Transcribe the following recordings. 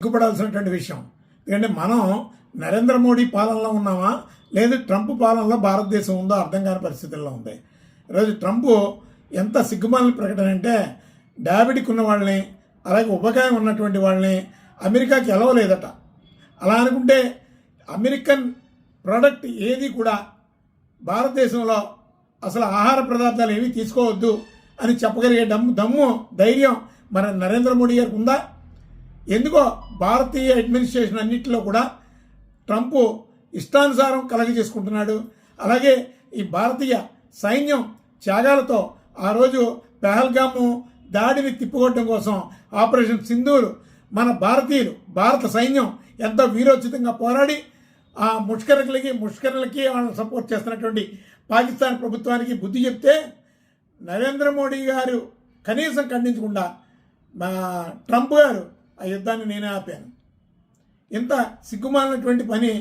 సిగ్గుపడాల్సినటువంటి విషయం. ఎందుకంటే మనం నరేంద్ర మోడీ పాలనలో ఉన్నామా లేదు ట్రంప్ పాలనలో భారతదేశం ఉందో అర్థం కాని పరిస్థితుల్లో ఉంది. ఈరోజు ట్రంప్ ఎంత సిగ్గుమాలిన ప్రకటన అంటే డయాబెటిక్ ఉన్న వాళ్ళని అలాగే ఉపకాయం ఉన్నటువంటి వాళ్ళని అమెరికాకి ఎలవలేదట. అలా అనుకుంటే అమెరికన్ ప్రోడక్ట్ ఏది కూడా భారతదేశంలో అసలు ఆహార పదార్థాలు ఏవి తీసుకోవద్దు అని చెప్పగలిగే దమ్ము ధైర్యం మన నరేంద్ర మోడీ గారికి ఉందా? ఎందుకో భారతీయ అడ్మినిస్ట్రేషన్ అన్నింటిలో కూడా ట్రంప్ ఇష్టానుసారం కలగజేసుకుంటున్నాడు. అలాగే ఈ భారతీయ సైన్యం త్యాగాలతో ఆ రోజు పెహల్గాము దాడిని తిప్పికొట్టడం కోసం ఆపరేషన్ సింధూర్ మన భారత సైన్యం ఎంతో వీరోచితంగా పోరాడి ఆ ముష్కరులకి వాళ్ళని సపోర్ట్ చేస్తున్నటువంటి పాకిస్తాన్ ప్రభుత్వానికి బుద్ధి చెప్తే నరేంద్ర మోడీ గారు కనీసం ఖండించకుండా ట్రంప్ గారు ఆ యుద్ధాన్ని నేనే ఆపాను. ఇంత సిగ్గుమాలినటువంటి పని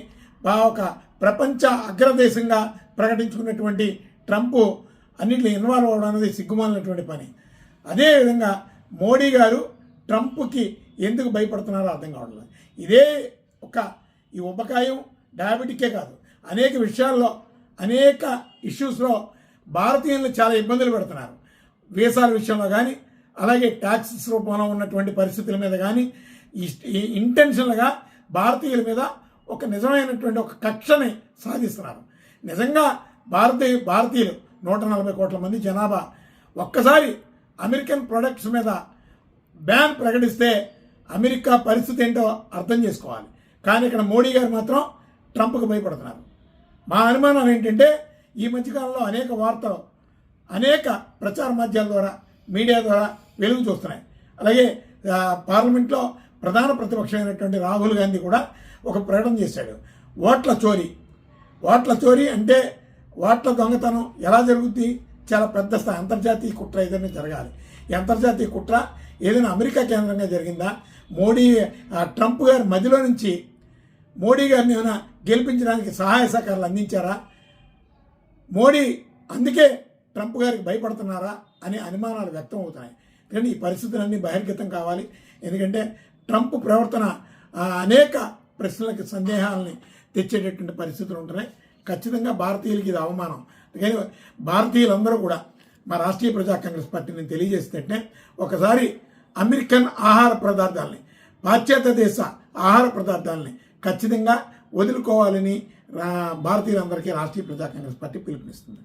ఒక ప్రపంచ అగ్రదేశంగా ప్రకటించుకున్నటువంటి ట్రంప్ అన్నింటిలో ఇన్వాల్వ్ అవ్వడం అనేది సిగ్గుమాలినటువంటి పని. అదేవిధంగా మోడీ గారు ట్రంప్కి ఎందుకు భయపడుతున్నారో అర్థం కావట్లేదు. ఇదే ఈ ఉపకాయం డయాబెటిక్కే కాదు, అనేక విషయాల్లో అనేక ఇష్యూస్లో భారతీయులను చాలా ఇబ్బందులు పెడుతున్నారు. వీసాల విషయంలో కానీ అలాగే ట్యాక్సెస్ రూపంలో ఉన్నటువంటి పరిస్థితుల మీద కానీ ఇంటెన్షన్లుగా భారతీయుల మీద ఒక నిజమైనటువంటి ఒక కక్షని సాధిస్తున్నారు. నిజంగా భారతీయులు 140 కోట్ల మంది జనాభా ఒక్కసారి అమెరికన్ ప్రొడక్ట్స్ మీద బ్యాన్ ప్రకటిస్తే అమెరికా పరిస్థితి ఏంటో అర్థం చేసుకోవాలి. కానీ ఇక్కడ మోడీ గారు మాత్రం ట్రంప్కి భయపడుతున్నారు. మా అనుమానం ఏంటంటే ఈ మధ్యకాలంలో అనేక వార్తలు అనేక ప్రచార మాధ్యమాల ద్వారా మీడియా ద్వారా వెలుగు చూస్తున్నాయి. అలాగే పార్లమెంట్లో ప్రధాన ప్రతిపక్షమైనటువంటి రాహుల్ గాంధీ కూడా ఒక ప్రకటన చేశాడు. ఓట్ల చోరీ అంటే ఓట్ల దొంగతనం ఎలా జరుగుద్ది? చాలా పెద్ద స్థాయి అంతర్జాతీయ కుట్ర ఏదైనా జరగాలి. ఈ అంతర్జాతీయ కుట్ర ఏదైనా అమెరికా కేంద్రంగా జరిగిందా? ట్రంప్ గారి మధ్యలో నుంచి మోడీ గారిని ఏమైనా గెలిపించడానికి సహాయ సహకారాలు అందించారా? మోడీ అందుకే ట్రంప్ గారికి భయపడుతున్నారా అనే అనుమానాలు వ్యక్తం అవుతున్నాయి. కానీ ఈ పరిస్థితులన్నీ బహిర్గతం కావాలి. ఎందుకంటే ట్రంప్ ప్రవర్తన అనేక ప్రశ్నలకు సందేహాలని తెచ్చేటటువంటి పరిస్థితులు ఉంటున్నాయి. ఖచ్చితంగా భారతీయులకి ఇది అవమానం. కానీ భారతీయులందరూ కూడా మా రాష్ట్రీయ ప్రజా కాంగ్రెస్ పార్టీని తెలియజేస్తుంటే ఒకసారి అమెరికన్ ఆహార పదార్థాలని పాశ్చాత్య దేశ ఆహార పదార్థాలని ఖచ్చితంగా వదులుకోవాలని భారతీయులందరికీ రాష్ట్రీయ ప్రజా కాంగ్రెస్ పార్టీ పిలుపునిస్తుంది.